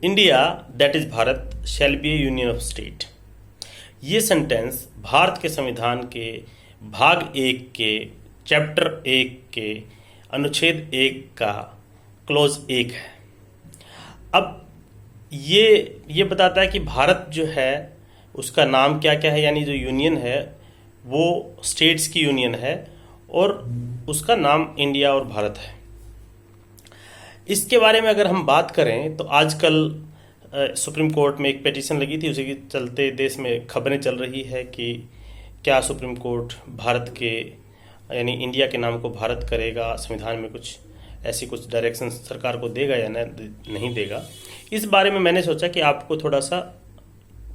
India that is Bharat shall be A union of state. ये sentence Bharat के संविधान के भाग 1 के चैप्टर 1 के अनुच्छेद 1 का क्लोज 1 है। अब ये बताता है कि भारत जो है उसका नाम क्या क्या है, यानी जो यूनियन है वो स्टेट्स की यूनियन है और उसका नाम इंडिया और भारत है। इसके बारे में अगर हम बात करें तो आजकल सुप्रीम कोर्ट में एक पिटीशन लगी थी, उसी के चलते देश में खबरें चल रही है कि क्या सुप्रीम कोर्ट भारत के यानी इंडिया के नाम को भारत करेगा, संविधान में कुछ ऐसी कुछ डायरेक्शन सरकार को देगा या नहीं देगा। इस बारे में मैंने सोचा कि आपको थोड़ा सा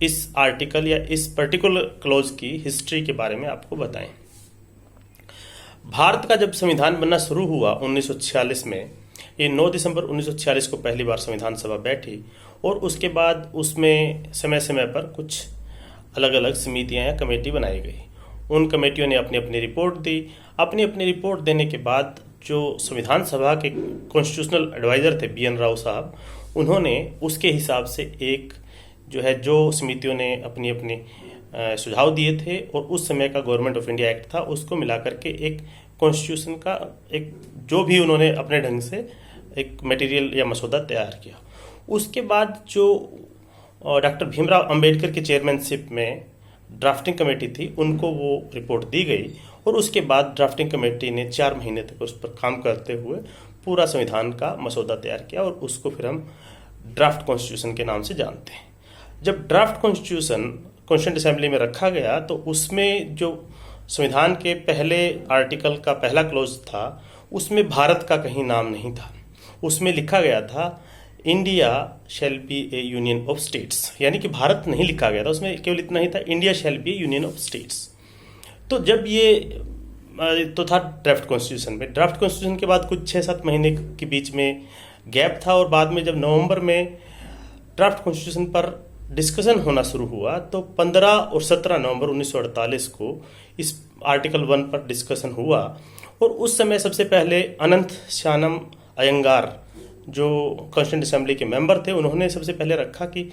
इस आर्टिकल या इस पर्टिकुलर क्लॉज की हिस्ट्री के बारे में आपको बताएं। भारत का जब संविधान बनना शुरू हुआ 1946 में, ये 9 दिसंबर 1946 को पहली बार संविधान सभा बैठी और उसके बाद उसमें समय समय पर कुछ अलग अलग समितियां या कमेटी बनाई गई। उन कमेटियों ने अपनी अपनी रिपोर्ट दी। अपनी अपनी रिपोर्ट देने के बाद जो संविधान सभा के कॉन्स्टिट्यूशनल एडवाइज़र थे BN राव साहब, उन्होंने उसके हिसाब से एक जो समितियों ने अपनी अपनी सुझाव दिए थे और उस समय का गवर्नमेंट ऑफ इंडिया एक्ट था उसको मिला करके एक कॉन्स्टिट्यूशन का एक जो भी उन्होंने अपने ढंग से एक मटेरियल या मसौदा तैयार किया। उसके बाद जो डॉक्टर भीमराव अंबेडकर की चेयरमैनशिप में ड्राफ्टिंग कमेटी थी उनको वो रिपोर्ट दी गई और उसके बाद ड्राफ्टिंग कमेटी ने 4 महीने तक उस पर काम करते हुए पूरा संविधान का मसौदा तैयार किया और उसको फिर हम ड्राफ्ट कॉन्स्टिट्यूशन के नाम से जानते हैं। जब ड्राफ्ट कॉन्स्टिट्यूशन कॉन्स्टिट्यूंट असेंबली में रखा गया तो उसमें जो संविधान के पहले आर्टिकल का पहला क्लोज था उसमें भारत का कहीं नाम नहीं था। उसमें लिखा गया था India shall be A union of states, यानी कि भारत नहीं लिखा गया था, उसमें केवल इतना ही था India shall be A union of states. तो जब ये तो था ड्राफ्ट कॉन्स्टिट्यूशन में। ड्राफ्ट कॉन्स्टिट्यूशन के बाद कुछ 6-7 महीने के बीच में गैप था और बाद में जब नवंबर में ड्राफ्ट कॉन्स्टिट्यूशन पर डिस्कशन होना शुरू हुआ तो 15 और 17 नवंबर 1948 को इस आर्टिकल 1 पर डिस्कशन हुआ और उस समय सबसे पहले अनंत शानम अयंगार जो कॉन्स्टिट्यूंट असेंबली के मेंबर थे, उन्होंने सबसे पहले रखा कि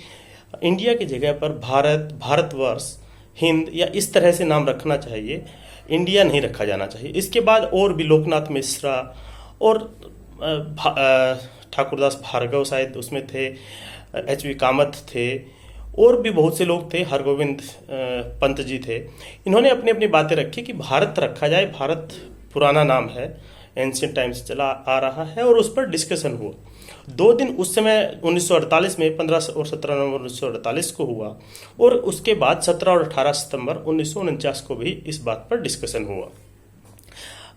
इंडिया की जगह पर भारत, भारतवर्ष, हिंद या इस तरह से नाम रखना चाहिए, इंडिया नहीं रखा जाना चाहिए। इसके बाद और भी लोकनाथ मिश्रा और ठाकुरदास भार्गव शायद उसमें थे, HV कामत थे और भी बहुत से लोग थे, हरगोविंद पंत जी थे। इन्होंने अपनी अपनी बातें रखी कि भारत रखा जाए, भारत पुराना नाम है, एंशियंट टाइम से चला आ रहा है और उस पर डिस्कशन हुआ। 2 दिन उस समय 1948 में 15 और 17 नवंबर 1948 को हुआ और उसके बाद 17 और 18 सितंबर 1949 को भी इस बात पर डिस्कशन हुआ।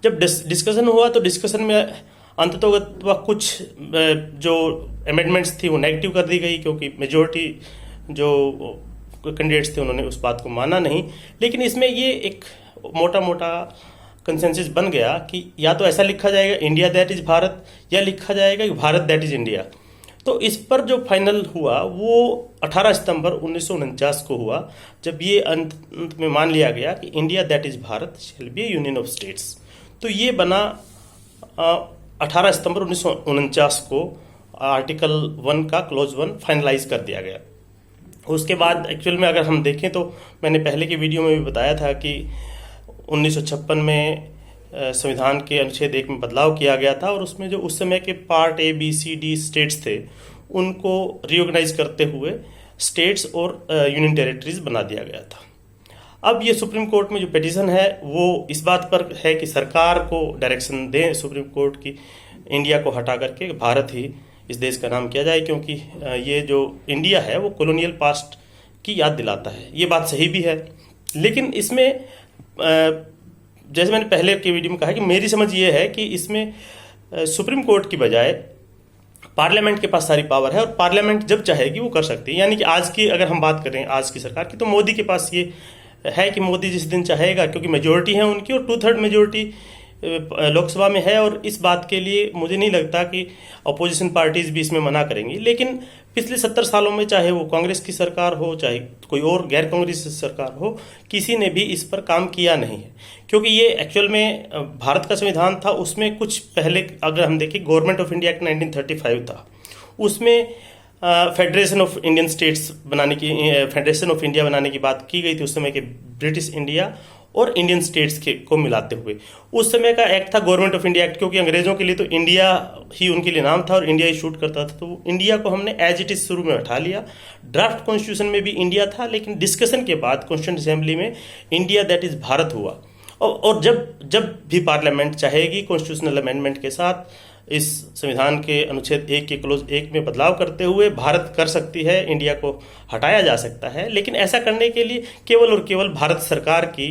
जब डिस्कशन हुआ तो डिस्कशन में अंततः कुछ जो अमेंडमेंट्स थी वो नेगेटिव कर दी गई क्योंकि मेजोरिटी जो कैंडिडेट्स थे उन्होंने उस बात को माना नहीं। लेकिन इसमें ये एक मोटा मोटा कंसेंसस बन गया कि या तो ऐसा लिखा जाएगा इंडिया दैट इज भारत या लिखा जाएगा कि भारत दैट इज इंडिया। तो इस पर जो फाइनल हुआ वो 18 सितंबर 1949 को हुआ जब ये अंत में मान लिया गया कि India that is Bharat shall be A union of states. तो ये बना 18 सितंबर 1949 को आर्टिकल 1 का क्लोज 1 फाइनलाइज कर दिया गया। उसके बाद एक्चुअल में अगर हम देखें तो मैंने पहले की वीडियो में भी बताया था कि 1956 में संविधान के अनुच्छेद 1 में बदलाव किया गया था और उसमें जो उस समय के part A, B, C, D states थे उनको रिओर्गनाइज करते हुए स्टेट्स और यूनियन टेरिटरीज बना दिया गया था। अब ये सुप्रीम कोर्ट में जो पिटीशन है वो इस बात पर है कि सरकार को डायरेक्शन दें सुप्रीम कोर्ट की इंडिया को हटा करके भारत ही इस देश का नाम किया जाए, क्योंकि ये जो इंडिया है वो कॉलोनियल पास्ट की याद दिलाता है। ये बात सही भी है, लेकिन इसमें जैसे मैंने पहले की वीडियो में कहा कि मेरी समझ ये है कि इसमें सुप्रीम कोर्ट की बजाय पार्लियामेंट के पास सारी पावर है और पार्लियामेंट जब चाहेगी वो कर सकती है। यानी कि आज की अगर हम बात करें आज की सरकार की तो मोदी के पास ये है कि मोदी जिस दिन चाहेगा, क्योंकि मेजोरिटी है उनकी और 2/3 मेजोरिटी लोकसभा में है और इस बात के लिए मुझे नहीं लगता कि अपोजिशन पार्टीज भी इसमें मना करेंगी। लेकिन पिछले 70 सालों में चाहे वो कांग्रेस की सरकार हो चाहे कोई और गैर कांग्रेसी सरकार हो, किसी ने भी इस पर काम किया नहीं है, क्योंकि ये एक्चुअल में भारत का संविधान था। उसमें कुछ पहले अगर हम देखें गवर्नमेंट ऑफ इंडिया एक्ट 1935 था, उसमें फेडरेशन ऑफ इंडियन स्टेट्स बनाने की, फेडरेशन ऑफ इंडिया बनाने की बात की गई थी उस समय के ब्रिटिश इंडिया और इंडियन स्टेट्स के को मिलाते हुए। उस समय का एक्ट था गवर्नमेंट ऑफ इंडिया एक्ट, क्योंकि अंग्रेजों के लिए तो इंडिया ही उनके लिए नाम था और इंडिया ही शूट करता था, तो इंडिया को हमने एज इट इज शुरू में उठा लिया। ड्राफ्ट कॉन्स्टिट्यूशन में भी इंडिया था, लेकिन डिस्कशन के बाद कॉन्स्टिट्यूंट असेंबली में इंडिया दैट इज भारत हुआ। और जब जब भी पार्लियामेंट चाहेगी कॉन्स्टिट्यूशनल अमेंडमेंट के साथ इस संविधान के अनुच्छेद 1 के क्लोज 1 में बदलाव करते हुए भारत कर सकती है, इंडिया को हटाया जा सकता है। लेकिन ऐसा करने के लिए केवल और केवल भारत सरकार की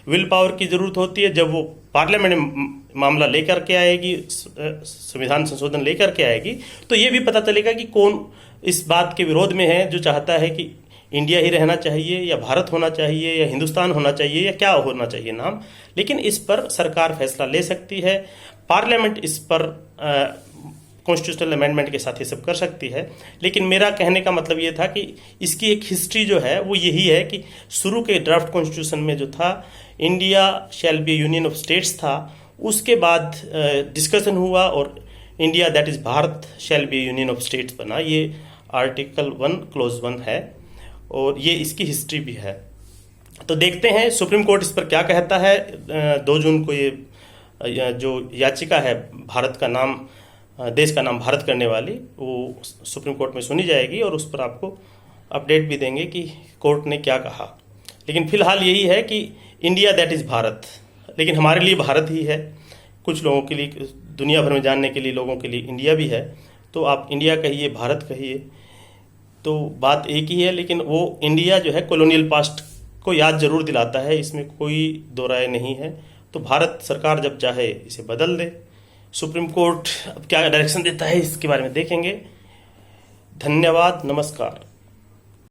विल पावर की जरूरत होती है। जब वो पार्लियामेंट में मामला लेकर के आएगी, संविधान संशोधन लेकर के आएगी, तो ये भी पता चलेगा कि कौन इस बात के विरोध में है, जो चाहता है कि इंडिया ही रहना चाहिए या भारत होना चाहिए या हिंदुस्तान होना चाहिए या क्या होना चाहिए नाम। लेकिन इस पर सरकार फैसला ले सकती है, पार्लियामेंट इस पर कॉन्स्टिट्यूशनल अमेंडमेंट के साथ ये सब कर सकती है। लेकिन मेरा कहने का मतलब ये था कि इसकी एक हिस्ट्री जो है वो यही है कि शुरू के ड्राफ्ट कॉन्स्टिट्यूशन में जो था India shall be union of states था, उसके बाद डिस्कशन हुआ और India that is Bharat shall be union of states बना। ये आर्टिकल 1 क्लोज 1 है और ये इसकी हिस्ट्री भी है। तो देखते हैं सुप्रीम कोर्ट इस पर क्या कहता है। 2 जून को ये जो याचिका है भारत का नाम, देश का नाम भारत करने वाली, वो सुप्रीम कोर्ट में सुनी जाएगी और उस पर आपको अपडेट भी देंगे कि कोर्ट ने क्या कहा। लेकिन फिलहाल यही है कि इंडिया दैट इज़ भारत, लेकिन हमारे लिए भारत ही है, कुछ लोगों के लिए, दुनिया भर में जानने के लिए लोगों के लिए इंडिया भी है। तो आप इंडिया कहिए, भारत कहिए, तो बात एक ही है। लेकिन वो इंडिया जो है कॉलोनियल पास्ट को याद जरूर दिलाता है, इसमें कोई दो राय नहीं है। तो भारत सरकार जब चाहे इसे बदल दे। सुप्रीम कोर्ट अब क्या डायरेक्शन देता है इसके बारे में देखेंगे। धन्यवाद, नमस्कार।